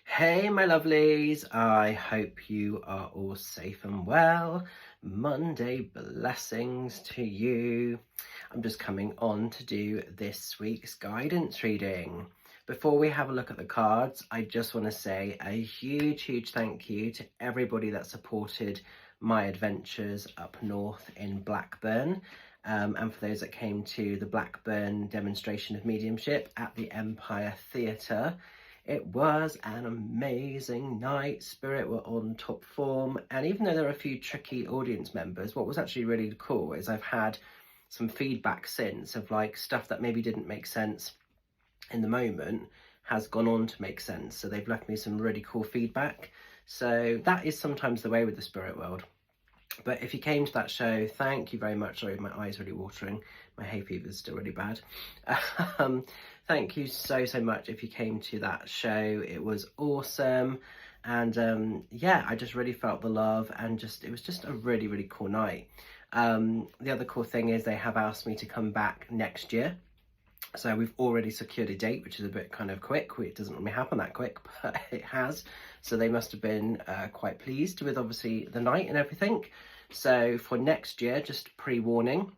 Hey, my lovelies. I hope you are all safe and well. Monday blessings to you. I'm just coming on to do this week's guidance reading. Before we have a look at the cards, I just want to say a huge thank you to everybody that supported my adventures up north in Blackburn. And for those that came to the Blackburn demonstration of mediumship at the Empire Theatre. It was an amazing night. Spirit were on top form. And even though there are a few tricky audience members, what was actually really cool is I've had some feedback since of like stuff that maybe didn't make sense in the moment has gone on to make sense. So they've left me some really cool feedback. So that is sometimes the way with the spirit world. But if you came to that show, thank you very much. Sorry, my eyes are really watering. My hay fever is still really bad. Thank you so much if you came to that show. It was awesome. And yeah, I just really felt the love, and it was just a really cool night. The other cool thing is they have asked me to come back next year. So we've already secured a date, which is a bit kind of quick. It doesn't really happen that quick, but it has. So they must have been quite pleased with obviously the night and everything. So for next year, just pre-warning,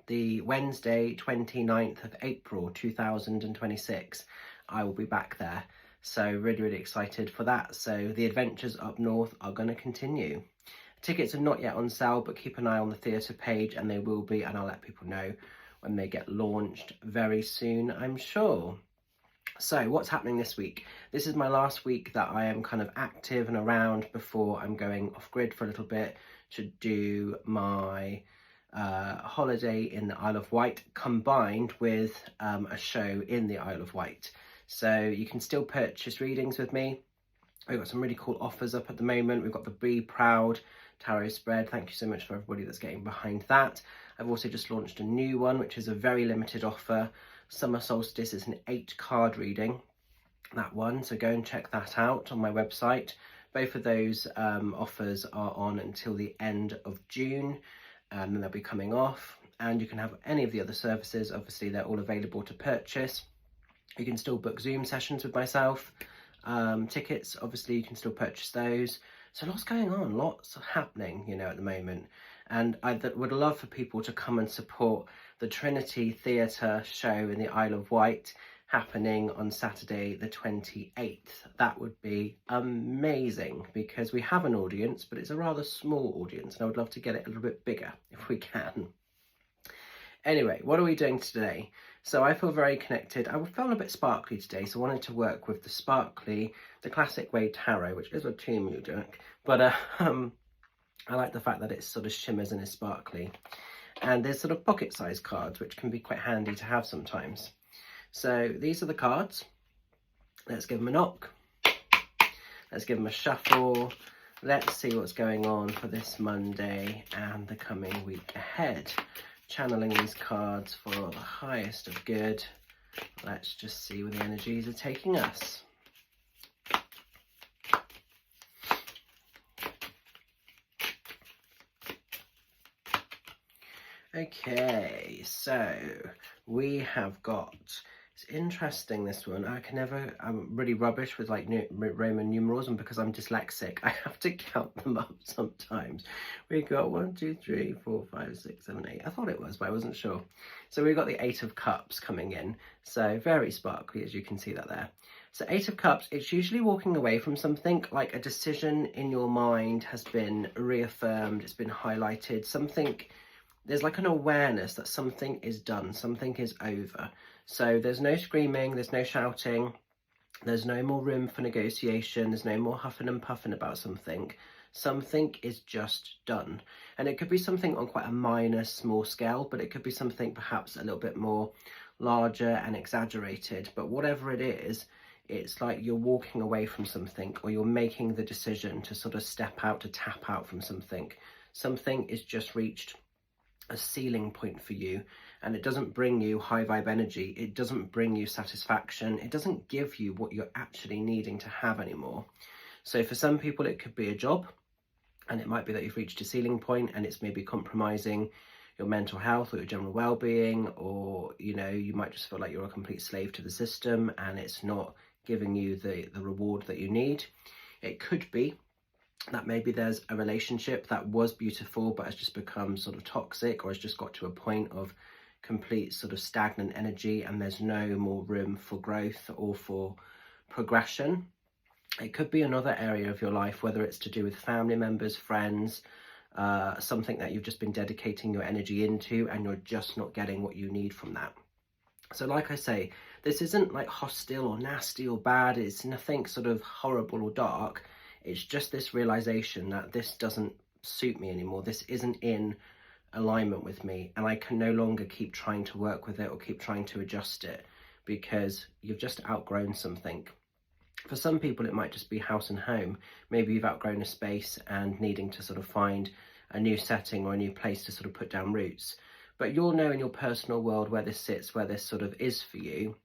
the Wednesday 29th of April 2026, I will be back there. So really excited for that. So the adventures up north are going to continue. Tickets are not yet on sale, but keep an eye on the theatre page and they will be, and I'll let people know when they get launched very soon, I'm sure. So what's happening this week? This is my last week that I am kind of active and around before I'm going off grid for a little bit to do my holiday in the Isle of Wight, combined with a show in the Isle of Wight. So you can still purchase readings with me. We've got some really cool offers up at the moment. We've got the Be Proud tarot spread. Thank you so much for everybody that's getting behind that. I've also just launched a new one, which is a very limited offer. Summer Solstice is an 8-card reading, that one. So go and check that out on my website. Both of those offers are on until the end of June, and then they'll be coming off. And you can have any of the other services. Obviously, they're all available to purchase. You can still book Zoom sessions with myself. Tickets, obviously, you can still purchase those. So lots going on, lots happening, at the moment. And I would love for people to come and support the Trinity Theatre show in the Isle of Wight happening on Saturday the 28th. That would be amazing because we have an audience, but it's a rather small audience, and I would love to get it a little bit bigger if we can. Anyway, what are we doing today? So I feel very connected. I felt a bit sparkly today, so I wanted to work with the classic Waite tarot, which is a team deck, but I like the fact that it sort of shimmers and is sparkly. And there's sort of pocket-sized cards, which can be quite handy to have sometimes. So these are the cards. Let's give them a knock. Let's give them a shuffle. Let's see what's going on for this Monday and the coming week ahead. Channeling these cards for the highest of good. Let's just see where the energies are taking us. Okay, so we have got, it's interesting, this one. I'm really rubbish with like Roman numerals, and because I'm dyslexic, I have to count them up sometimes. We got 1, 2, 3, 4, 5, 6, 7, 8. I thought it was, but I wasn't sure. So we've got the 8 of Cups coming in. So very sparkly, as you can see that there. So 8 of Cups, it's usually walking away from something, like a decision in your mind has been reaffirmed, it's been highlighted, there's like an awareness that something is done, something is over. So there's no screaming, there's no shouting, there's no more room for negotiation, there's no more huffing and puffing about something. Something is just done. And it could be something on quite a minor, small scale, but it could be something perhaps a little bit more larger and exaggerated. But whatever it is, it's like you're walking away from something, or you're making the decision to sort of step out, to tap out from something. Something is just reached a ceiling point for you, and it doesn't bring you high vibe energy, it doesn't bring you satisfaction, it doesn't give you what you're actually needing to have anymore. So for some people it could be a job, and it might be that you've reached a ceiling point and it's maybe compromising your mental health or your general well-being, or you might just feel like you're a complete slave to the system and it's not giving you the reward that you need. It could be that maybe there's a relationship that was beautiful but has just become sort of toxic, or has just got to a point of complete sort of stagnant energy and there's no more room for growth or for progression. It could be another area of your life, whether it's to do with family members, friends, something that you've just been dedicating your energy into and you're just not getting what you need from that. So like I say, this isn't like hostile or nasty or bad. It's nothing sort of horrible or dark. It's just this realization that this doesn't suit me anymore. This isn't in alignment with me, and I can no longer keep trying to work with it or keep trying to adjust it, because you've just outgrown something. For some people, it might just be house and home. Maybe you've outgrown a space and needing to sort of find a new setting or a new place to sort of put down roots. But you'll know in your personal world where this sits, where this sort of is for you.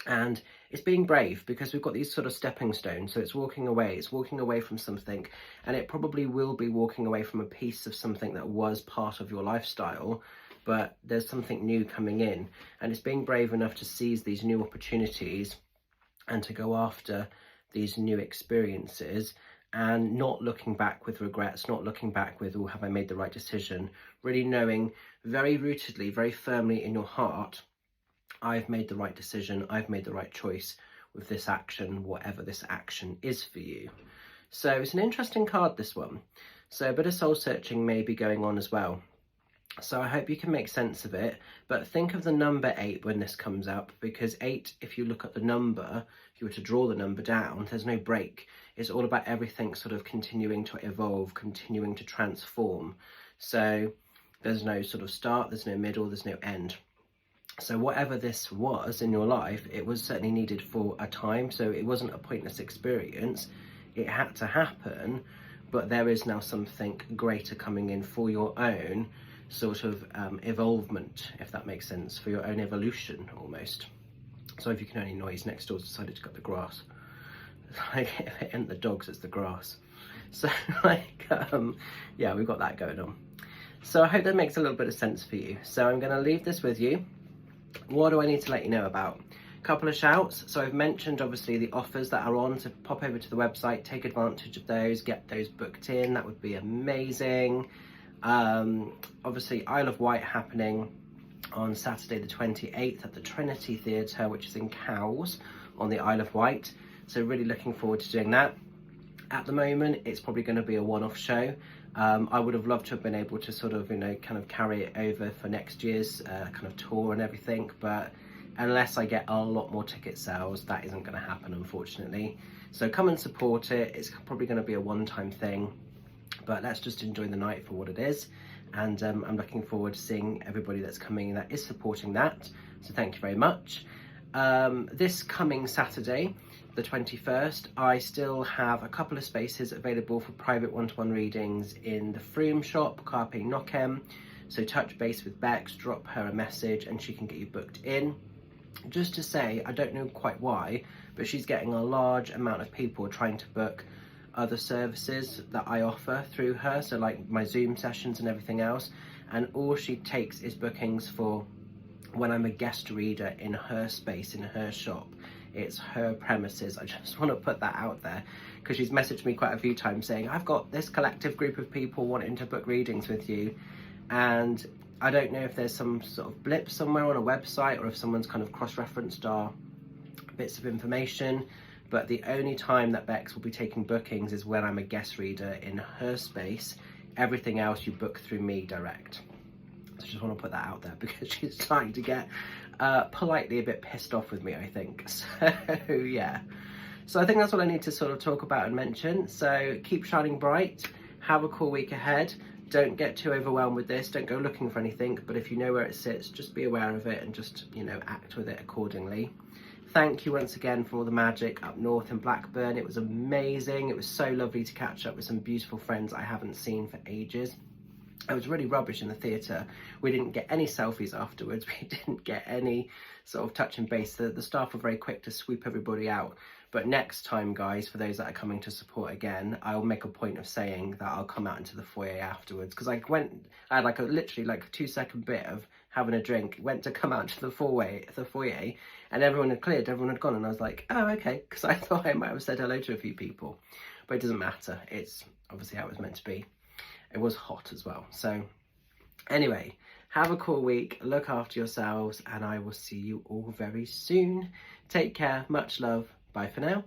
And it's being brave, because we've got these sort of stepping stones. So it's walking away from something, and it probably will be walking away from a piece of something that was part of your lifestyle, but there's something new coming in, and it's being brave enough to seize these new opportunities and to go after these new experiences, and not looking back with regrets, not looking back with, oh, have I made the right decision? Really knowing very rootedly, very firmly in your heart, I've made the right decision, I've made the right choice with this action, whatever this action is for you. So it's an interesting card, this one. So a bit of soul searching may be going on as well. So I hope you can make sense of it, but think of the number 8 when this comes up, because 8, if you look at the number, if you were to draw the number down, there's no break. It's all about everything sort of continuing to evolve, continuing to transform. So there's no sort of start, there's no middle, there's no end. So whatever this was in your life, it was certainly needed for a time. So it wasn't a pointless experience. It had to happen, but there is now something greater coming in for your own sort of evolvement, if that makes sense, for your own evolution almost. So if you can hear any noise, next door's decided to cut the grass. Like, if it ain't the dogs, it's the grass. So like, yeah, we've got that going on. So I hope that makes a little bit of sense for you. So I'm going to leave this with you. What do I need to let you know about? A couple of shouts. So I've mentioned obviously the offers that are on, so pop over to the website, take advantage of those, get those booked in. That would be amazing. Obviously Isle of Wight happening on Saturday the 28th at the Trinity Theatre, which is in Cowes on the Isle of Wight. So really looking forward to doing that. At the moment, it's probably going to be a one-off show. I would have loved to have been able to sort of, kind of carry it over for next year's kind of tour and everything, but unless I get a lot more ticket sales, that isn't going to happen, unfortunately. So come and support it. It's probably going to be a one-time thing, but let's just enjoy the night for what it is. And I'm looking forward to seeing everybody that's coming that is supporting that. So thank you very much. This coming Saturday, the 21st, I still have a couple of spaces available for private one-to-one readings in the Froome shop, Carpe Nocem. So touch base with Bex, drop her a message and she can get you booked in. Just to say, I don't know quite why, but she's getting a large amount of people trying to book other services that I offer through her, so like my Zoom sessions and everything else, and all she takes is bookings for when I'm a guest reader in her space, in her shop. It's her premises. I just want to put that out there, because she's messaged me quite a few times saying, I've got this collective group of people wanting to book readings with you, and I don't know if there's some sort of blip somewhere on a website or if someone's kind of cross-referenced our bits of information, but the only time that Bex will be taking bookings is when I'm a guest reader in her space. Everything else you book through me direct. So I just want to put that out there, because she's starting to get politely a bit pissed off with me, I think. So yeah, so I think that's what I need to sort of talk about and mention. So keep shining bright, have a cool week ahead. Don't get too overwhelmed with this, don't go looking for anything, but if you know where it sits, just be aware of it and just, act with it accordingly. Thank you once again for all the magic up north in Blackburn. It was amazing. It was so lovely to catch up with some beautiful friends I haven't seen for ages. It was really rubbish in the theatre. We didn't get any selfies afterwards. We didn't get any sort of touch and base. The staff were very quick to sweep everybody out. But next time, guys, for those that are coming to support again, I'll make a point of saying that I'll come out into the foyer afterwards, because I had like literally like a 2-second bit of having a drink, went to come out to the foyer, and everyone had cleared, everyone had gone, and I was like, oh, okay, because I thought I might have said hello to a few people, but it doesn't matter. It's obviously how it was meant to be. It was hot as well. So anyway, have a cool week, look after yourselves, and I will see you all very soon. Take care, much love, bye for now.